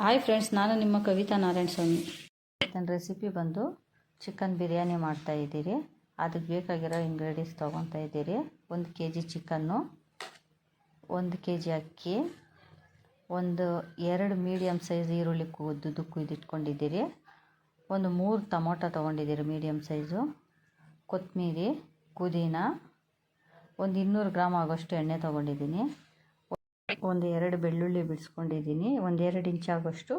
Hi friends, ನಾನು ನಿಮ್ಮ ಕವಿತಾ ನಾರಾಯಣ ಸ್ವಾಮಿ. ನನ್ನ ರೆಸಿಪಿ ಬಂದು ಚಿಕನ್ ಬಿರಿಯಾನಿ ಮಾಡ್ತಾಯಿದ್ದೀರಿ. ಅದಕ್ಕೆ ಬೇಕಾಗಿರೋ ಇಂಗ್ರೀಡಿಯೆಂಟ್ಸ್ ತೊಗೊತಾ ಇದ್ದೀರಿ. 1 kg ಚಿಕನ್ನು, 1 kg ಅಕ್ಕಿ, 2 ಮೀಡಿಯಮ್ ಸೈಜ್ ಈರುಳ್ಳಿ ಉದ್ದುದ್ದು ಕುಯ್ದಿಟ್ಕೊಂಡಿದ್ದೀರಿ. 3 ಟೊಮೊಟೊ ತೊಗೊಂಡಿದ್ದೀರಿ ಮೀಡಿಯಮ್ ಸೈಜು, ಕೊತ್ತಂಬರಿ, ಪುದೀನ, 200 ಗ್ರಾಮ್ ಆಗೋಷ್ಟು ಎಣ್ಣೆ ತೊಗೊಂಡಿದ್ದೀನಿ, 2 ಬೆಳ್ಳುಳ್ಳಿ ಬಿಡಿಸ್ಕೊಂಡಿದ್ದೀನಿ, 2 ಇಂಚ್ ಆಗೋಷ್ಟು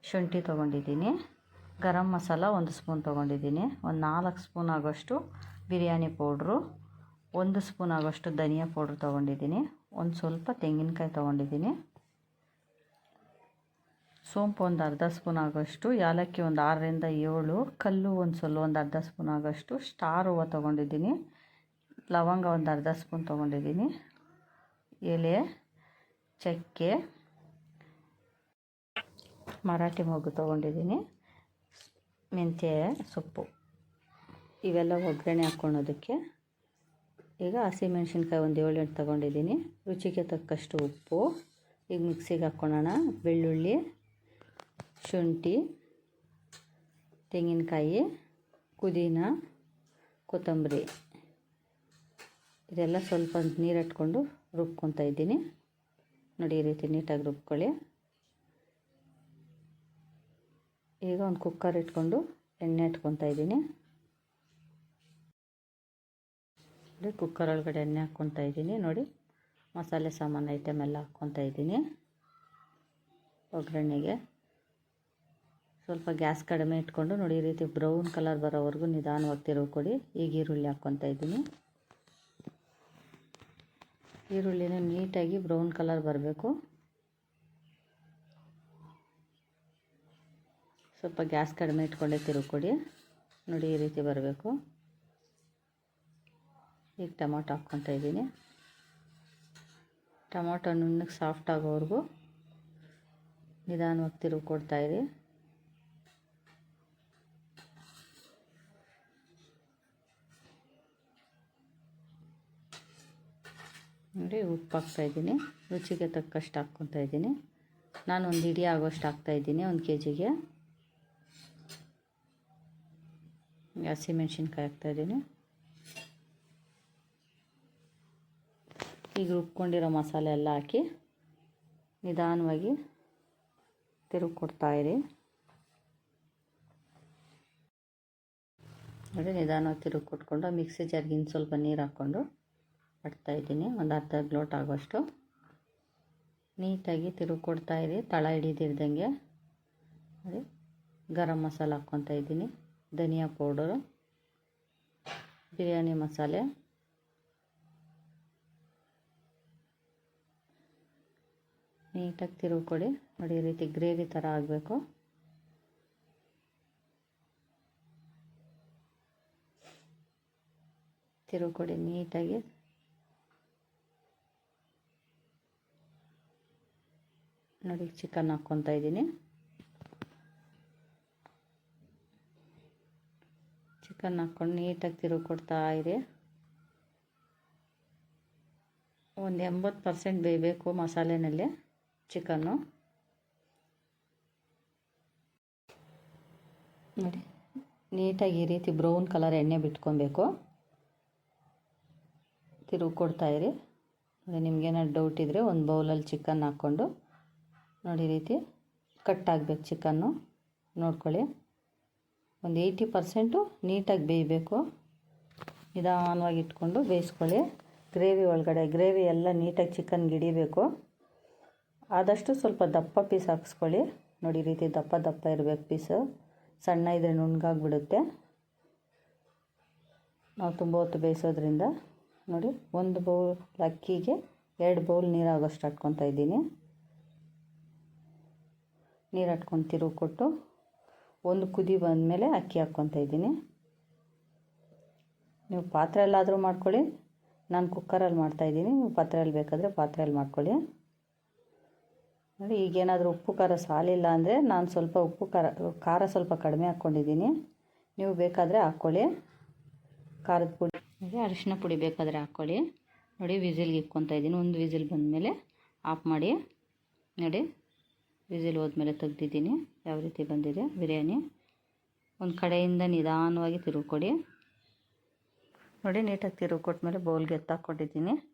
ಶುಂಠಿ ತೊಗೊಂಡಿದ್ದೀನಿ, ಗರಂ ಮಸಾಲ 1 ಸ್ಪೂನ್ ತೊಗೊಂಡಿದ್ದೀನಿ, 4 ಸ್ಪೂನ್ ಆಗೋಷ್ಟು ಬಿರಿಯಾನಿ ಪೌಡ್ರು, 1 ಸ್ಪೂನ್ ಆಗೋಷ್ಟು ಧನಿಯಾ ಪೌಡ್ರ್ ತೊಗೊಂಡಿದ್ದೀನಿ, ಸ್ವಲ್ಪ ತೆಂಗಿನಕಾಯಿ ತೊಗೊಂಡಿದ್ದೀನಿ, ಸೋಂಪು ಅರ್ಧ ಸ್ಪೂನ್ ಆಗೋಷ್ಟು, ಯಾಲಕ್ಕಿ 6ರಿಂದ 7, ಕಲ್ಲು ಅರ್ಧ ಸ್ಪೂನ್ ಆಗೋಷ್ಟು, ಸ್ಟಾರ್ ಹೂವು ತೊಗೊಂಡಿದ್ದೀನಿ, ಲವಂಗ ಅರ್ಧ ಸ್ಪೂನ್ ತೊಗೊಂಡಿದ್ದೀನಿ, ಎಲೆ, ಚಕ್ಕೆ, ಮರಾಠಿ ಮೊಗ್ಗು ತೊಗೊಂಡಿದ್ದೀನಿ, ಮೆಂತ್ಯ ಸೊಪ್ಪು, ಇವೆಲ್ಲ ಒಗ್ಗರಣೆ ಹಾಕ್ಕೊಳೋದಕ್ಕೆ. ಈಗ ಹಸಿಮೆಣ್ಸಿನ್ಕಾಯಿ 7-8 ತೊಗೊಂಡಿದ್ದೀನಿ, ರುಚಿಗೆ ತಕ್ಕಷ್ಟು ಉಪ್ಪು. ಈಗ ಮಿಕ್ಸಿಗೆ ಹಾಕ್ಕೊಳ್ಳೋಣ. ಬೆಳ್ಳುಳ್ಳಿ, ಶುಂಠಿ, ತೆಂಗಿನಕಾಯಿ, ಪುದೀನ, ಕೊತ್ತಂಬರಿ, ಇದೆಲ್ಲ ಸ್ವಲ್ಪ ನೀರು ಇಟ್ಕೊಂಡು ರುಬ್ಕೊತಾ ಇದ್ದೀನಿ. ನೋಡಿ, ಈ ರೀತಿ ನೀಟಾಗಿ ರುಬ್ಕೊಳ್ಳಿ. ಈಗ ಒಂದು ಕುಕ್ಕರ್ ಇಟ್ಕೊಂಡು ಎಣ್ಣೆ ಇಟ್ಕೊತಾ ಇದ್ದೀನಿ. ನೋಡಿ, ಕುಕ್ಕರ್ ಒಳಗಡೆ ಎಣ್ಣೆ ಹಾಕ್ಕೊತಾ ಇದ್ದೀನಿ. ನೋಡಿ, ಮಸಾಲೆ ಸಾಮಾನು ಐಟಮ್ ಎಲ್ಲ ಹಾಕ್ಕೊತಾ ಇದ್ದೀನಿ. ಒಗ್ಗರಣೆಗೆ ಸ್ವಲ್ಪ ಗ್ಯಾಸ್ ಕಡಿಮೆ ಇಟ್ಕೊಂಡು ನೋಡಿ, ಈ ರೀತಿ ಬ್ರೌನ್ ಕಲರ್ ಬರೋವರೆಗೂ ನಿಧಾನವಾಗಿ ತಿರುಗಿಕೊಡಿ. ಈಗ ಈರುಳ್ಳಿ ಹಾಕ್ಕೊತಾ ಇದ್ದೀನಿ. ಈರುಳ್ಳಿನ ನೀಟಾಗಿ ಬ್ರೌನ್ ಕಲರ್ ಬರಬೇಕು. ಸ್ವಲ್ಪ ಗ್ಯಾಸ್ ಕಡಿಮೆ ಇಟ್ಕೊಂಡೆ ತಿರುಗಿಕೊಡಿ. ನೋಡಿ, ಈ ರೀತಿ ಬರಬೇಕು. ಈಗ ಟೊಮೊಟೊ ಹಾಕ್ಕೊತಾ ಇದ್ದೀನಿ. ಟೊಮೊಟೊ ನುಣ್ಣಗೆ ಸಾಫ್ಟ್ ಆಗೋವರೆಗೂ ನಿಧಾನವಾಗಿ ತಿರುಗಿಕೊಡ್ತಾಯಿರಿ. ನೋಡಿ, ಉಪ್ಪು ಹಾಕ್ತಾಯಿದ್ದೀನಿ. ರುಚಿಗೆ ತಕ್ಕಷ್ಟು ಹಾಕ್ಕೊತಾ ಇದ್ದೀನಿ. ನಾನು 1 ಹಿಡಿ ಆಗೋಷ್ಟು ಹಾಕ್ತಾಯಿದ್ದೀನಿ 1 kgಗೆ. ಹಸಿಮೆಣ್ಸಿನ್ಕಾಯಿ ಹಾಕ್ತಾಯಿದ್ದೀನಿ. ಈಗ ರುಬ್ಕೊಂಡಿರೋ ಮಸಾಲೆ ಎಲ್ಲ ಹಾಕಿ ನಿಧಾನವಾಗಿ ತಿರುಗಿಕೊಡ್ತಾಯಿರಿ. ನೋಡಿ, ನಿಧಾನವಾಗಿ ತಿರುಗಿ ಕೊಟ್ಕೊಂಡು ಮಿಕ್ಸಿ ಜಾರ್ಗೆ ಸ್ವಲ್ಪ ನೀರು ಹಾಕ್ಕೊಂಡು ಇದ್ದೀನಿ. ಅರ್ಧ ಗ್ಲೋಟ್ ಆಗೋಷ್ಟು ನೀಟಾಗಿ ತಿರುಗಿ ಕೊಡ್ತಾಯಿರಿ, ತಳ ಹಿಡಿದಿರ್ದಂಗೆ. ನೋಡಿ, ಗರಂ ಮಸಾಲ ಹಾಕ್ಕೊತಾ ಇದ್ದೀನಿ, ಧನಿಯಾ ಪೌಡರು, ಬಿರಿಯಾನಿ ಮಸಾಲೆ, ನೀಟಾಗಿ ತಿರುಗಿ ಕೊಡಿ. ನೋಡಿ, ಈ ರೀತಿ ಗ್ರೇವಿ ಥರ ಆಗಬೇಕು. ತಿರುಗಿ ಕೊಡಿ ನೀಟಾಗಿ. ನೋಡಿ, ಚಿಕನ್ ಹಾಕ್ಕೊತಾ ಇದ್ದೀನಿ. ಚಿಕನ್ ಹಾಕ್ಕೊಂಡು ನೀಟಾಗಿ ತಿರುಗಿ ಕೊಡ್ತಾ ಇರಿ. 80% ಬೇಯಬೇಕು ಮಸಾಲೆನಲ್ಲಿ ಚಿಕನ್ನು. ನೋಡಿ, ನೀಟಾಗಿ ಈ ರೀತಿ ಬ್ರೌನ್ ಕಲರ್ ಎಣ್ಣೆ ಬಿಟ್ಕೊಬೇಕು. ತಿರುಗಿ ಕೊಡ್ತಾಯಿರಿ. ನಿಮಗೇನಾದ್ರು ಡೌಟ್ ಇದ್ದರೆ ಒಂದು ಬೌಲಲ್ಲಿ ಚಿಕನ್ ಹಾಕ್ಕೊಂಡು ನೋಡಿ, ಈ ರೀತಿ ಕಟ್ ಆಗಬೇಕು ಚಿಕನ್ನು. ನೋಡ್ಕೊಳ್ಳಿ, 80% ನೀಟಾಗಿ ಬೇಯಬೇಕು. ನಿಧಾನವಾಗಿ ಇಟ್ಕೊಂಡು ಬೇಯಿಸ್ಕೊಳ್ಳಿ. ಗ್ರೇವಿ ಎಲ್ಲ ನೀಟಾಗಿ ಚಿಕನ್ಗೆ ಹಿಡಿಬೇಕು. ಆದಷ್ಟು ಸ್ವಲ್ಪ ದಪ್ಪ ಪೀಸ್ ಹಾಕ್ಸ್ಕೊಳ್ಳಿ. ನೋಡಿ, ಈ ರೀತಿ ದಪ್ಪ ಇರಬೇಕು ಪೀಸು. ಸಣ್ಣ ಇದ್ದರೆ ನುಣ್ಣಗಾಗ್ಬಿಡುತ್ತೆ ನಾವು ತುಂಬ ಹೊತ್ತು ಬೇಯಿಸೋದ್ರಿಂದ. ನೋಡಿ, 1 ಬೌಲ್ ಅಕ್ಕಿಗೆ 2 ಬೌಲ್ ನೀರು ಆಗೋಷ್ಟು ಹಾಕ್ಕೊತಾ ಇದ್ದೀನಿ. ನೀರು ಹಾಕ್ಕೊಂಡು ತಿರುಗಿ ಕೊಟ್ಟು 1 ಕುದಿ ಬಂದಮೇಲೆ ಅಕ್ಕಿ ಹಾಕ್ಕೊತಾ ಇದ್ದೀನಿ. ನೀವು ಪಾತ್ರೆಯಲ್ಲಾದರೂ ಮಾಡ್ಕೊಳ್ಳಿ, ನಾನು ಕುಕ್ಕರಲ್ಲಿ ಮಾಡ್ತಾಯಿದ್ದೀನಿ. ನೀವು ಪಾತ್ರೆಯಲ್ಲಿ ಬೇಕಾದರೆ ಪಾತ್ರೆಯಲ್ಲಿ ಮಾಡ್ಕೊಳ್ಳಿ. ನೋಡಿ, ಈಗೇನಾದರೂ ಉಪ್ಪು ಖಾರ ಸಾಲಿಲ್ಲ ಅಂದರೆ ನಾನು ಸ್ವಲ್ಪ ಖಾರ ಸ್ವಲ್ಪ ಕಡಿಮೆ ಹಾಕ್ಕೊಂಡಿದ್ದೀನಿ. ನೀವು ಬೇಕಾದರೆ ಹಾಕ್ಕೊಳ್ಳಿ. ಖಾರದ ಪುಡಿ, ಅರಿಶಿನ ಪುಡಿ ಬೇಕಾದರೆ ಹಾಕ್ಕೊಳ್ಳಿ. ನೋಡಿ, ವಿಸಿಲ್ಗೆ ಇಕ್ಕೊತಾ ಇದ್ದೀನಿ. 1 ವಿಸಿಲ್ ಬಂದಮೇಲೆ ಆಫ್ ಮಾಡಿ. ನೋಡಿ, ವಿಸಿಲ್ ಹೋದ್ಮೇಲೆ ತೆಗ್ದಿದ್ದೀನಿ. ಯಾವ ರೀತಿ ಬಂದಿದೆ ಬಿರಿಯಾನಿ. ಒಂದು ಕಡೆಯಿಂದ ನಿಧಾನವಾಗಿ ತಿರುಗಿ ಕೊಡಿ. ನೋಡಿ, ನೀಟಾಗಿ ತಿರುಗಿ ಕೊಟ್ಮೇಲೆ ಬೌಲ್ಗೆ ಎತ್ತಾಕ್ಕೊಂಡಿದ್ದೀನಿ.